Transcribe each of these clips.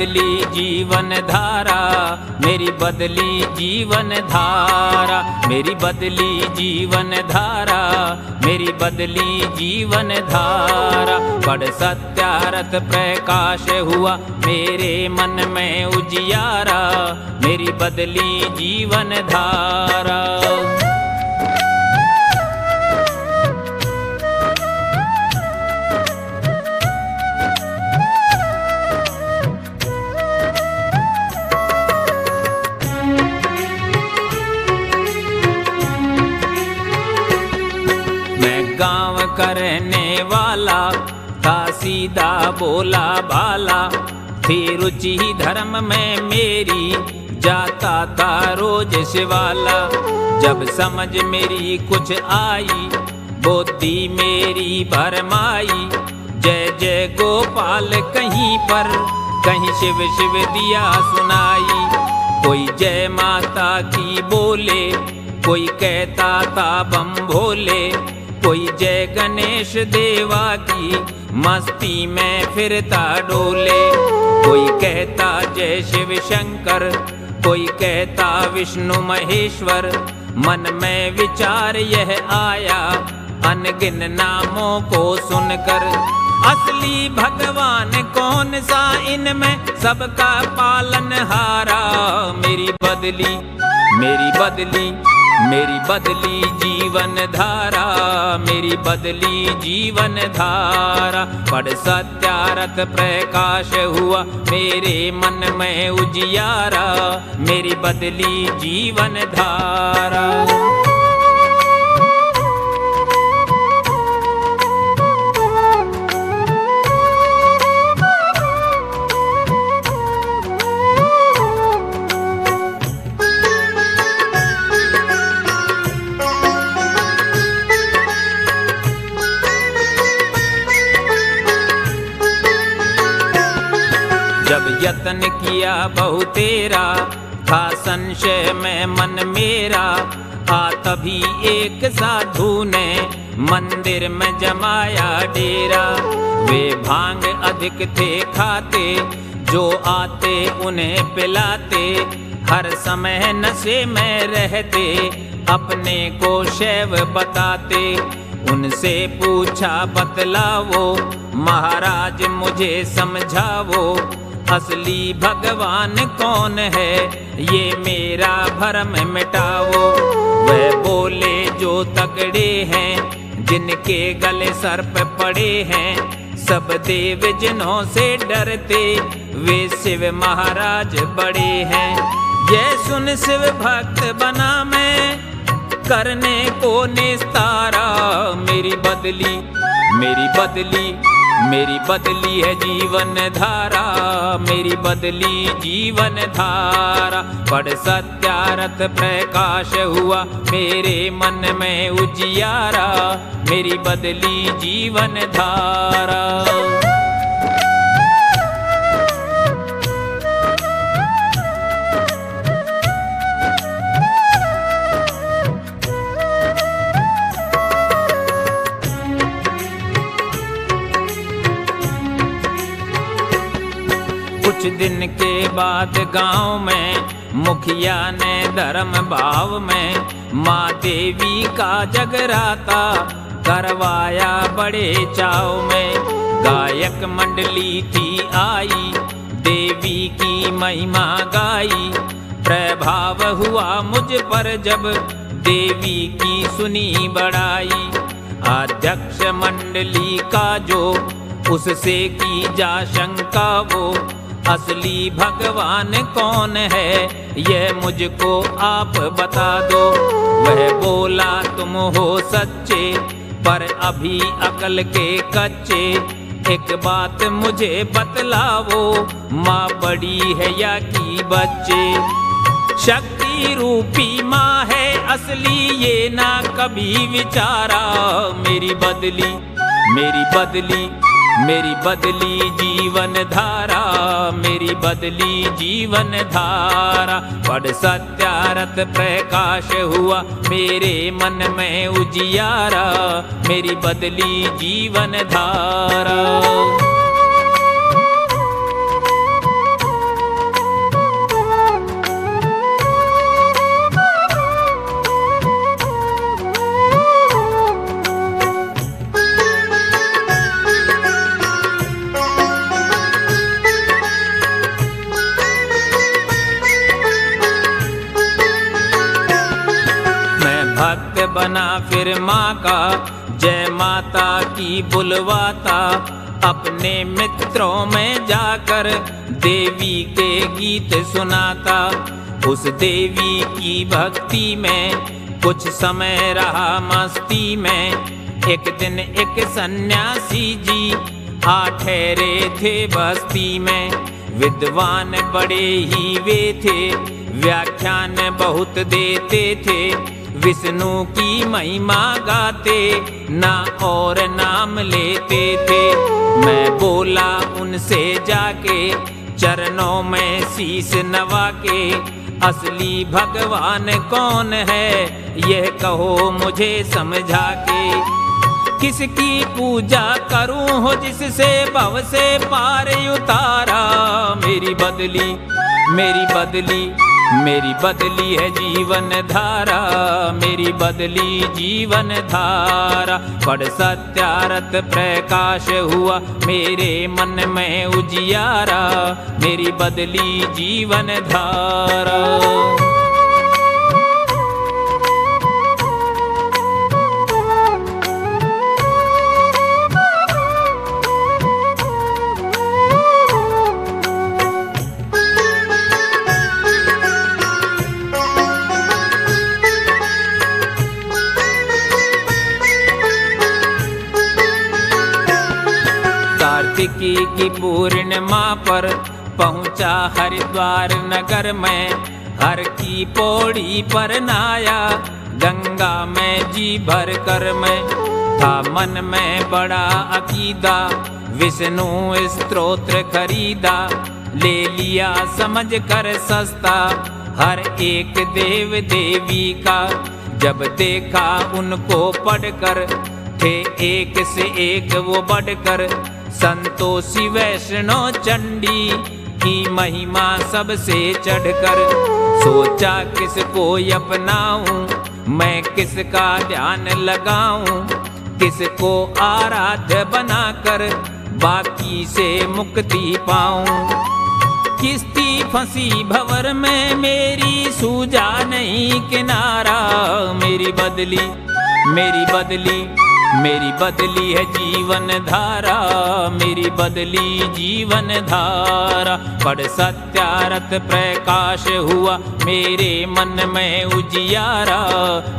बदली जीवन धारा, मेरी बदली जीवन धारा, मेरी बदली जीवन धारा, मेरी बदली जीवन धारा। पढ़ सत्यारथ प्रकाश हुआ मेरे मन में उजियारा, मेरी बदली जीवन धारा। गाँव करने वाला था सीधा बोला भाला, थी रुचि धर्म में मेरी जाता था रोज शिवाला। जब समझ मेरी कुछ आई बुद्धि मेरी भरमाई, जय जय गोपाल कहीं पर कहीं शिव शिव दिया सुनाई। कोई जय माता की बोले, कोई कहता था बम भोले, कोई जय गणेश देवा की मस्ती में फिरता डोले। कोई कहता जय शिव शंकर, कोई कहता विष्णु महेश्वर। मन में विचार यह आया अनगिन नामों को सुनकर, असली भगवान कौन सा इनमें सबका पालनहारा। मेरी बदली मेरी बदली मेरी बदली जीवन धारा, मेरी बदली जीवन धारा। पढ़ सत्यारथ प्रकाश हुआ मेरे मन में उजियारा, मेरी बदली जीवन धारा। जब यत्न किया बहु तेरा, था संशय में मन मेरा। आ तभी एक साधु ने मंदिर में जमाया डेरा। वे भांग अधिक थे खाते, जो आते उन्हें पिलाते। हर समय नशे में रहते, अपने को शैव बताते। उनसे पूछा बतलावो, महाराज मुझे समझावो। असली भगवान कौन है, ये मेरा भरम मिटाओ। वह बोले जो तगड़े हैं, जिनके गले सर्प पड़े हैं। सब देव जिन्हों से डरते, वे शिव महाराज बड़े हैं। जय सुन शिव भक्त बना मैं, करने को निस्तारा। मेरी बदली मेरी बदली मेरी बदली है जीवन धारा, मेरी बदली जीवन धारा। पढ़ सत्यारथ प्रकाश हुआ मेरे मन में उजियारा, मेरी बदली जीवन धारा। कुछ दिन के बाद गांव में मुखिया ने धर्म भाव में माँ देवी का जगराता करवाया बड़े चाव में। गायक मंडली थी आई, देवी की महिमा गाई। प्रभाव हुआ मुझ पर जब देवी की सुनी बड़ाई। अध्यक्ष मंडली का जो, उससे की जा शंका वो। असली भगवान कौन है, यह मुझको आप बता दो। वह बोला तुम हो सच्चे, पर अभी अकल के कच्चे। एक बात मुझे बतलाओ, माँ बड़ी है या की बच्चे। शक्ति रूपी माँ है असली, ये ना कभी विचारा। मेरी बदली मेरी बदली मेरी बदली जीवन धारा, मेरी बदली जीवन धारा। पढ़ सत्यारथ प्रकाश हुआ मेरे मन में उजियारा, मेरी बदली जीवन धारा। बना फिर माँ का, जय माता की बुलवाता, अपने मित्रों में जाकर देवी के गीत सुनाता। उस देवी की भक्ति में कुछ समय रहा मस्ती में। एक दिन एक सन्यासी जी आ ठहरे थे बस्ती में। विद्वान बड़े ही वे थे, व्याख्यान बहुत देते थे। विष्णु की महिमा गाते, ना और नाम लेते थे। मैं बोला उनसे जाके, चरणों में शीश नवा के, असली भगवान कौन है यह कहो मुझे समझा के। किसकी पूजा करूं हो जिससे भव से पार उतारा। मेरी बदली मेरी बदली मेरी बदली है जीवन धारा, मेरी बदली जीवन धारा। पढ़ सत्यारत प्रकाश हुआ मेरे मन में उजियारा, मेरी बदली जीवन धारा। कार्तिकी की पूर्णिमा पर पहुंचा हरिद्वार नगर में। हर की पौड़ी पर नहाया, गंगा में जी भर कर मैं। था मन में बड़ा अकीदा, विष्णु स्तोत्र खरीदा। ले लिया समझ कर सस्ता, हर एक देव देवी का। जब देखा उनको पढ़कर, थे एक से एक वो बढ़कर। संतोषी वैष्णो चंडी की महिमा सबसे चढ़कर। सोचा किसको अपनाऊं, मैं किसका ध्यान लगाऊं। किसको आराध्य बनाकर बाकी से मुक्ति पाऊं। किस्ती फंसी भंवर में मेरी, सूझा नहीं किनारा। मेरी बदली मेरी बदली मेरी बदली है जीवन धारा, मेरी बदली जीवन धारा। पढ़ सत्यारत प्रकाश हुआ मेरे मन में उजियारा,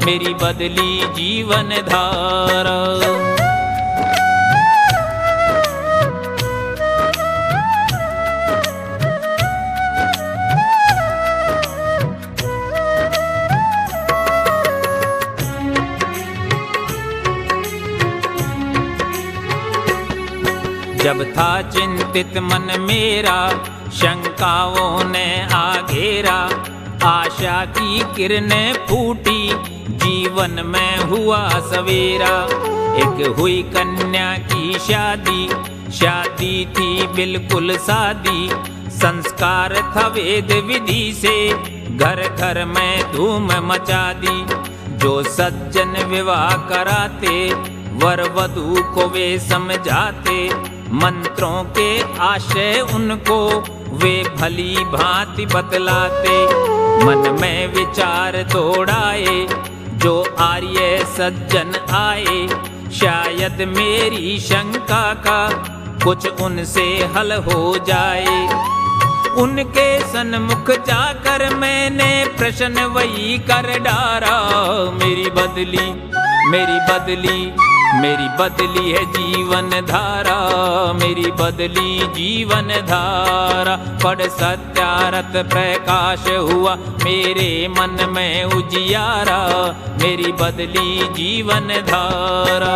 मेरी बदली जीवन धारा। जब था चिंतित मन मेरा, शंकाओं ने आघेरा। आशा की किरणें फूटी, जीवन में हुआ सवेरा। एक हुई कन्या की शादी, शादी थी बिल्कुल सादी। संस्कार था वेद विधि से, घर घर में धूम मचा दी। जो सज्जन विवाह कराते, वर वधू को वे समझाते। मंत्रों के आशय उनको वे भली भांति बतलाते। मन में विचार दौड़ाए, जो आर्य सज्जन आए। शायद मेरी शंका का कुछ उनसे हल हो जाए। उनके सन्मुख जाकर मैंने प्रश्न वही कर डारा। मेरी बदली मेरी बदली मेरी बदली है जीवन धारा, मेरी बदली जीवन धारा। पढ़ सत्यारत प्रकाश हुआ मेरे मन में उजियारा, मेरी बदली जीवन धारा।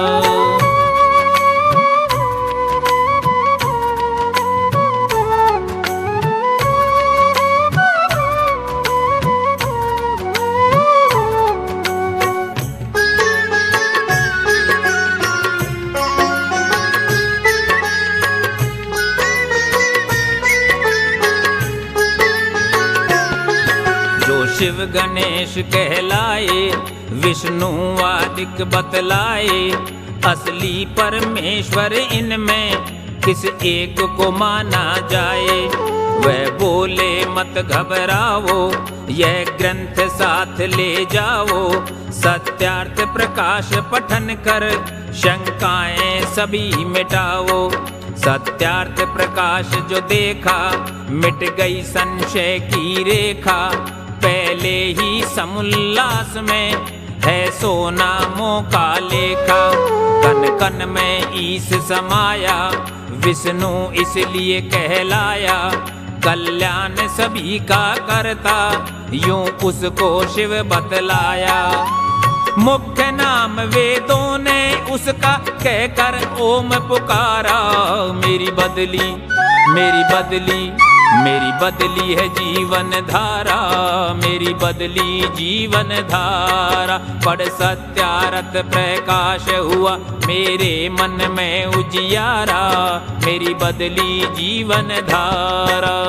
शिव गणेश कहलाए, विष्णु आदिक बतलाए। असली परमेश्वर इनमें किस एक को माना जाए। वह बोले मत घबराओ, यह ग्रंथ साथ ले जाओ। सत्यार्थ प्रकाश पठन कर शंकाएं सभी मिटाओ। सत्यार्थ प्रकाश जो देखा, मिट गई संशय की रेखा। पहले ही समुल्लास में है सोना मौका लेखा। कन कन में ईश समाया, विष्णु इसलिए कहलाया। कल्याण सभी का करता, यूं उसको शिव बतलाया। मुख्य नाम वेदों ने उसका कहकर ओम पुकारा। मेरी बदली मेरी बदली मेरी बदली है जीवन धारा। मेरी बदली जीवन धारा। पढ़ सत्यार्थ प्रकाश हुआ, मेरे मन में उजियारा। मेरी बदली जीवन धारा।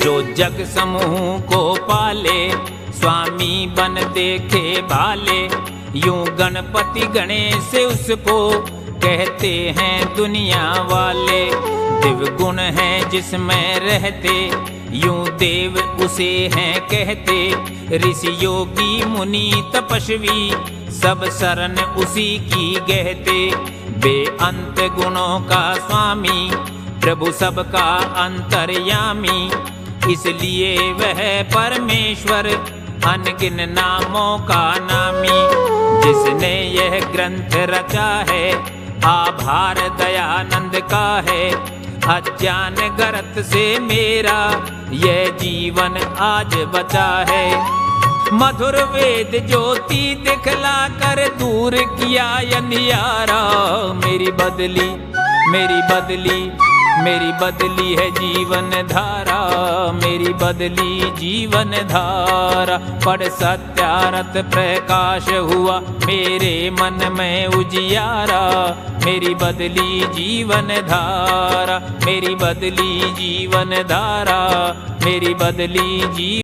जो जग समूह को पाले, स्वामी बन देखे भाले। यूं गणपति गणेश से उसको कहते हैं दुनिया वाले। दिव्य गुण हैं जिसमें रहते, यूं देव उसे हैं कहते। ऋषि योगी मुनि तपस्वी, सब शरण उसी की गहते। बेअंत गुणों का स्वामी, प्रभु सबका अंतर्यामी। इसलिए वह परमेश्वर, अनगिन नामों का नामी। जिसने यह ग्रंथ रचा है, आभार दयानंद का है। अज्ञान गरत से मेरा यह जीवन आज बचा है। मधुर वेद ज्योति दिखला कर दूर किया अंधियारा। मेरी बदली मेरी बदली मेरी बदली है जीवन धारा। मेरी बदली जीवन धारा। पढ़ सत्यार्थ प्रकाश हुआ, मेरे मन में उजियारा। मेरी बदली जीवन धारा। मेरी बदली जीवन धारा। मेरी बदली जीवन